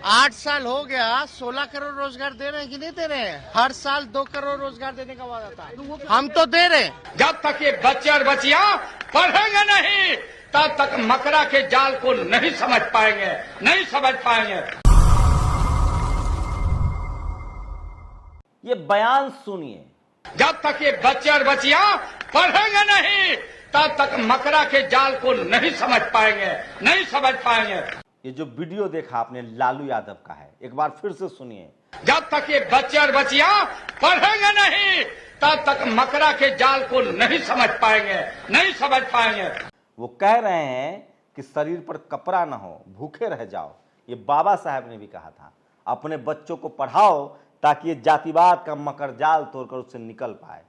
8 साल हो गया, 16 करोड़ रोजगार दे रहे हैं कि नहीं दे रहे हैं? हर साल 2 करोड़ रोजगार देने का वादा था, हम तो दे रहे हैं। जब तक ये बच्चे और बच्चियां पढ़ेंगे नहीं तब तक मकरा के जाल को नहीं समझ पाएंगे। ये बयान सुनिए। जब तक ये बच्चे और बच्चियां पढ़ेंगे नहीं तब तक मकरा के जाल को नहीं समझ पाएंगे। ये जो वीडियो देखा आपने लालू यादव का है, एक बार फिर से सुनिए। जब तक ये बच्चे और बच्चियां पढ़ेंगे नहीं तब तक मकरा के जाल को नहीं समझ पाएंगे। वो कह रहे हैं कि शरीर पर कपड़ा ना हो, भूखे रह जाओ। ये बाबा साहब ने भी कहा था, अपने बच्चों को पढ़ाओ ताकि ये जातिवाद का मकर जाल तोड़कर उससे निकल पाए।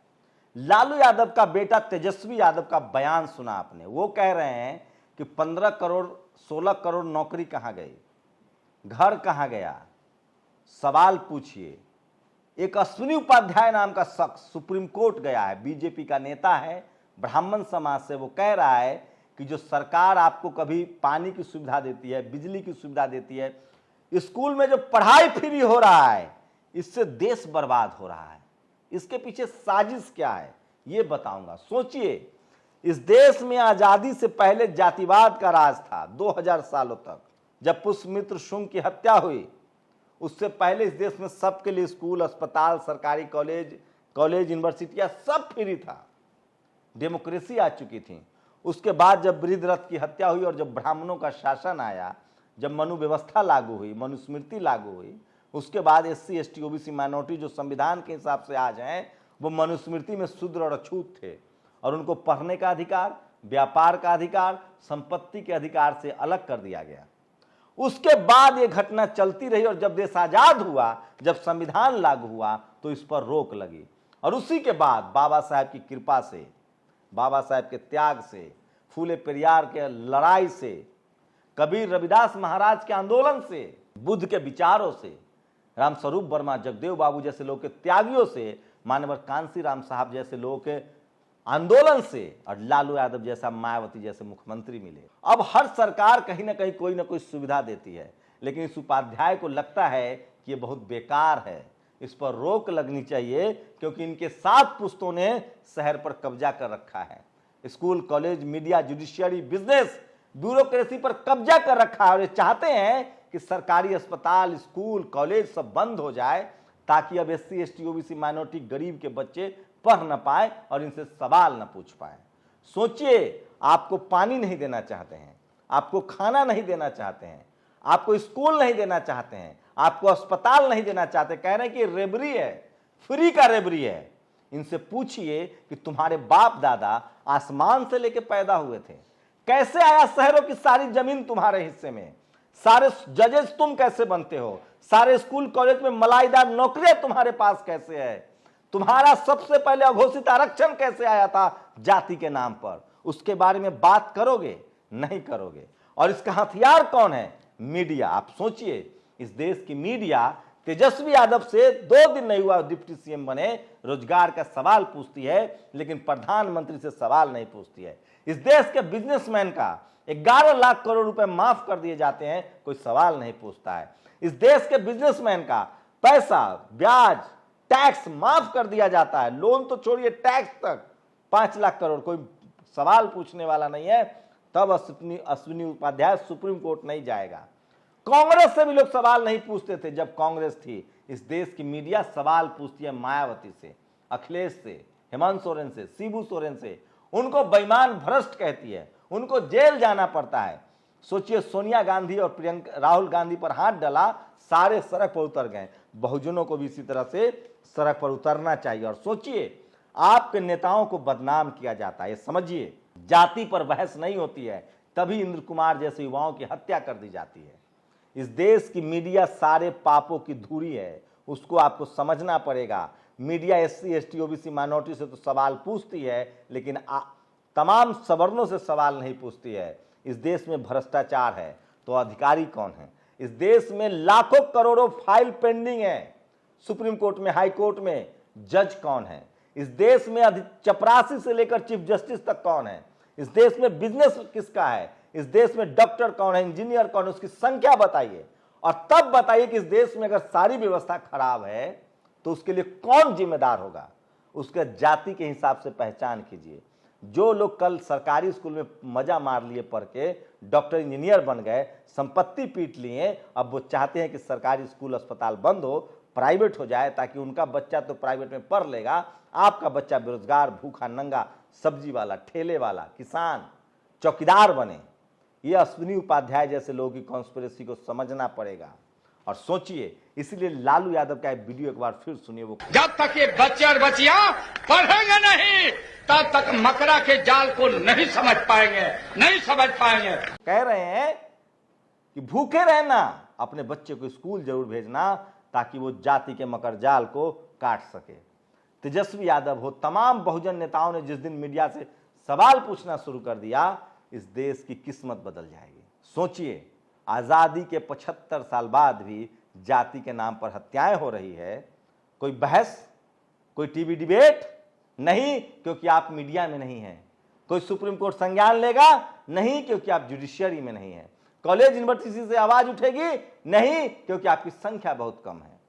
लालू यादव का बेटा तेजस्वी यादव का बयान सुना आपने। वो कह रहे हैं कि 15 करोड़ 16 करोड़ नौकरी कहां गई, घर कहां गया। सवाल पूछिए। एक अश्विनी उपाध्याय नाम का शख्स सुप्रीम कोर्ट गया है, बीजेपी का नेता है, ब्राह्मण समाज से। वो कह रहा है कि जो सरकार आपको कभी पानी की सुविधा देती है, बिजली की सुविधा देती है, स्कूल में जो पढ़ाई फ्री हो रहा है, इससे देश बर्बाद हो रहा है। इसके पीछे साजिश क्या है ये बताऊंगा। सोचिए, इस देश में आजादी से पहले जातिवाद का राज था 2000 सालों तक। जब पुष्यमित्र शुंग की हत्या हुई, उससे पहले इस देश में सबके लिए स्कूल, अस्पताल, सरकारी कॉलेज यूनिवर्सिटियां सब फ्री था। डेमोक्रेसी आ चुकी थी। उसके बाद जब वृद्धरथ की हत्या हुई और जब ब्राह्मणों का शासन आया, जब मनु व्यवस्था लागू हुई, मनुस्मृति लागू हुई, उसके बाद SC ST OBC माइनॉरिटी जो संविधान के हिसाब से आज हैं, वो मनुस्मृति में शूद्र और अछूत थे और उनको पढ़ने का अधिकार, व्यापार का अधिकार, संपत्ति के अधिकार से अलग कर दिया गया। उसके बाद ये घटना चलती रही और जब देश आजाद हुआ, जब संविधान लागू हुआ, तो इस पर रोक लगी। और उसी के बाद बाबा साहब की कृपा से, बाबा साहब के त्याग से, फूले पेरियार के लड़ाई से, कबीर रविदास महाराज के आंदोलन से, बुद्ध के विचारों से, रामस्वरूप वर्मा, जगदेव बाबू जैसे लोग के त्यागियों से, मानवर कांसी राम साहब जैसे लोगों के आंदोलन से, और लालू यादव जैसा, मायावती जैसे मुख्यमंत्री मिले। अब हर सरकार कहीं ना कहीं कोई ना कोई सुविधा देती है, लेकिन इस उपाध्याय को लगता है कि ये बहुत बेकार है, इस पर रोक लगनी चाहिए, क्योंकि इनके 7 पुश्तों ने शहर पर कब्जा कर रखा है। School, college, media, judiciary, business, bureaucracy पर कब्जा कर रखा है। और ये चाहते हैं कि सरकारी अस्पताल, स्कूल, कॉलेज सब बंद हो जाए, ताकि अब SC ST OBC माइनॉरिटी, गरीब के बच्चे पढ़ न पाए और इनसे सवाल न पूछ पाए। सोचिए, आपको पानी नहीं देना चाहते हैं, आपको खाना नहीं देना चाहते हैं, आपको स्कूल नहीं देना चाहते हैं, आपको अस्पताल नहीं देना चाहते, कह रहे हैं कि रेबरी है, फ्री का रेबरी है। इनसे पूछिए कि तुम्हारे बाप दादा आसमान से लेके पैदा हुए थे, कैसे आया शहरों की सारी जमीन तुम्हारे हिस्से में, सारे जजेस तुम कैसे बनते हो, सारे स्कूल कॉलेज में मलाईदार नौकरियां तुम्हारे पास कैसे है, तुम्हारा सबसे पहले अघोषित आरक्षण कैसे आया था जाति के नाम पर, उसके बारे में बात करोगे? नहीं करोगे। और इसका हथियार कौन है? मीडिया। आप सोचिए, इस देश की मीडिया तेजस्वी यादव से 2 दिन नहीं हुआ डिप्टी CM बने, रोजगार का सवाल पूछती है, लेकिन प्रधानमंत्री से सवाल नहीं पूछती है। इस देश के बिजनेसमैन का 11 लाख करोड़ रुपए माफ कर दिए जाते हैं, कोई सवाल नहीं पूछता है। इस देश के बिजनेसमैन का पैसा, ब्याज, टैक्स माफ कर दिया जाता है, लोन तो छोड़िए, टैक्स तक 5 लाख करोड़, कोई सवाल पूछने वाला नहीं है। तब अश्विनी उपाध्याय सुप्रीम कोर्ट नहीं जाएगा। कांग्रेस से भी लोग सवाल नहीं पूछते थे जब कांग्रेस थी। इस देश की मीडिया सवाल पूछती है मायावती से, अखिलेश से, हेमंत सोरेन से, शिबू सोरेन से। उनको बेईमान भ्रष्ट कहती है, उनको जेल जाना पड़ता है। सोचिए, सोनिया गांधी और राहुल गांधी पर हाथ डाला, सारे सड़क पर उतर गए। बहुजनों को भी इसी तरह से सड़क पर उतरना चाहिए। और सोचिए, आपके नेताओं को बदनाम किया जाता है, ये समझिए। जाति पर बहस नहीं होती है, तभी इंद्र कुमार जैसे युवाओं की हत्या कर दी जाती है। इस देश की मीडिया सारे पापों की धूरी है, उसको आपको समझना पड़ेगा। Media SC ST OBC minority से तो सवाल पूछती है, लेकिन तमाम सवर्णों से सवाल नहीं पूछती है। इस देश में भ्रष्टाचार है तो अधिकारी कौन है? इस देश में लाखों करोड़ों फाइल पेंडिंग है, सुप्रीम कोर्ट में, हाई कोर्ट में, जज कौन है? इस देश में चपरासी से लेकर चीफ जस्टिस तक कौन है? इस देश में बिजनेस किसका है? इस देश में डॉक्टर कौन है, इंजीनियर कौन है, उसकी संख्या बताइए। और तब बताइए कि इस देश में अगर सारी व्यवस्था खराब है तो उसके लिए कौन जिम्मेदार होगा। उसके जाति के हिसाब से पहचान कीजिए। जो लोग कल सरकारी स्कूल में मजा मार लिए पढ़ के डॉक्टर इंजीनियर बन गए, संपत्ति पीट लिए, अब वो चाहते हैं कि सरकारी स्कूल अस्पताल बंद हो, प्राइवेट हो जाए, ताकि उनका बच्चा तो प्राइवेट में पढ़ लेगा, आपका बच्चा बेरोजगार, भूखा नंगा, सब्जी वाला, ठेले वाला, किसान, चौकीदार बने। ये अश्विनी उपाध्याय जैसे लोगों की कॉन्स्पिरेसी को समझना पड़ेगा और सोचिए। इसलिए लालू यादव का एक वीडियो एक बार फिर सुनिए। वो जब तक ये बच्चे और बच्चियां पढ़ेंगे नहीं तब तक मकरा के जाल को नहीं समझ पाएंगे, नहीं समझ पाएंगे। कह रहे हैं कि भूखे रहना, अपने बच्चे को स्कूल जरूर भेजना ताकि वो जाति के मकर जाल को काट सके। तेजस्वी यादव हो, तमाम बहुजन नेताओं ने जिस दिन मीडिया से सवाल पूछना शुरू कर दिया, इस देश की किस्मत बदल जाएगी। सोचिए, आजादी के 75 साल बाद भी जाति के नाम पर हत्याएं हो रही है। कोई बहस, कोई टीवी डिबेट नहीं, क्योंकि आप मीडिया में नहीं हैं। कोई सुप्रीम कोर्ट संज्ञान लेगा नहीं, क्योंकि आप जुडिशियरी में नहीं हैं। कॉलेज यूनिवर्सिटी से आवाज उठेगी नहीं, क्योंकि आपकी संख्या बहुत कम है।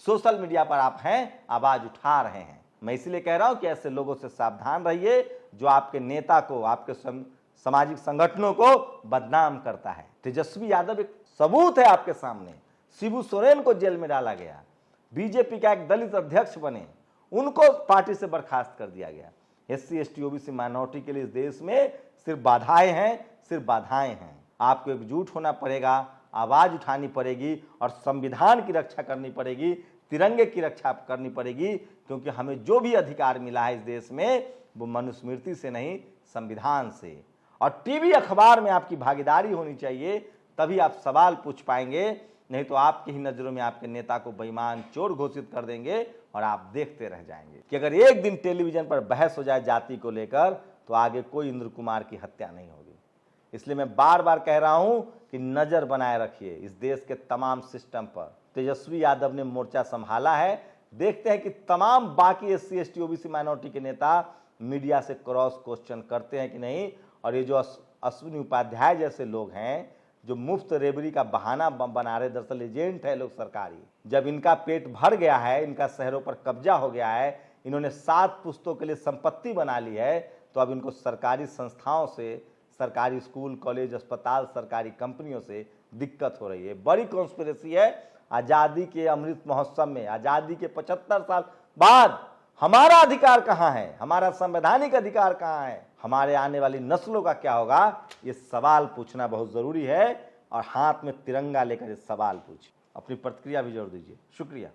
सोशल मीडिया पर आप हैं, आवाज उठा रहे हैं। मैं इसलिए कह रहा हूं कि ऐसे लोगों से सावधान रहिए जो आपके नेता को, आपके सामाजिक संगठनों को बदनाम करता है। तेजस्वी यादव एक सबूत है आपके सामने। शिबू सोरेन को जेल में डाला गया, बीजेपी का एक दलित अध्यक्ष बने, उनको पार्टी से बर्खास्त कर दिया गया। SC ST OBC माइनॉरिटी के लिए इस देश में सिर्फ बाधाएं हैं, सिर्फ बाधाएं हैं। आपको एकजुट होना पड़ेगा, आवाज उठानी पड़ेगी और संविधान की रक्षा करनी पड़ेगी, तिरंगे की रक्षा करनी पड़ेगी, क्योंकि हमें जो भी अधिकार मिला है इस देश में वो मनुस्मृति से नहीं, संविधान से। और टीवी अखबार में आपकी भागीदारी होनी चाहिए, तभी आप सवाल पूछ पाएंगे, नहीं तो आपकी ही नजरों में आपके नेता को बेईमान, चोर घोषित कर देंगे और आप देखते रह जाएंगे। कि अगर एक दिन टेलीविजन पर बहस हो जाए जाति को लेकर तो आगे कोई इंद्र कुमार की हत्या नहीं होगी। इसलिए मैं बार बार कह रहा हूं कि नजर बनाए रखिए इस देश के तमाम सिस्टम पर। तेजस्वी यादव ने मोर्चा संभाला है, देखते हैं कि तमाम बाकी SC ST OBC माइनॉरिटी के नेता मीडिया से क्रॉस क्वेश्चन करते हैं कि नहीं। और ये जो अश्विनी उपाध्याय जैसे लोग हैं जो मुफ्त रेबरी का बहाना बना रहे, दरअसल एजेंट है लोग सरकारी। जब इनका पेट भर गया है, इनका शहरों पर कब्जा हो गया है, इन्होंने 7 पुश्तों के लिए संपत्ति बना ली है, तो अब इनको सरकारी संस्थाओं से, सरकारी स्कूल, कॉलेज, अस्पताल, सरकारी कंपनियों से दिक्कत हो रही है। बड़ी कॉन्स्पिरेसी है। आज़ादी के अमृत महोत्सव में, आज़ादी के 75 साल बाद हमारा अधिकार कहाँ है, हमारा संवैधानिक अधिकार कहाँ है, हमारे आने वाली नस्लों का क्या होगा, ये सवाल पूछना बहुत जरूरी है। और हाथ में तिरंगा लेकर ये सवाल पूछिए। अपनी प्रतिक्रिया भी जरूर दीजिए। शुक्रिया।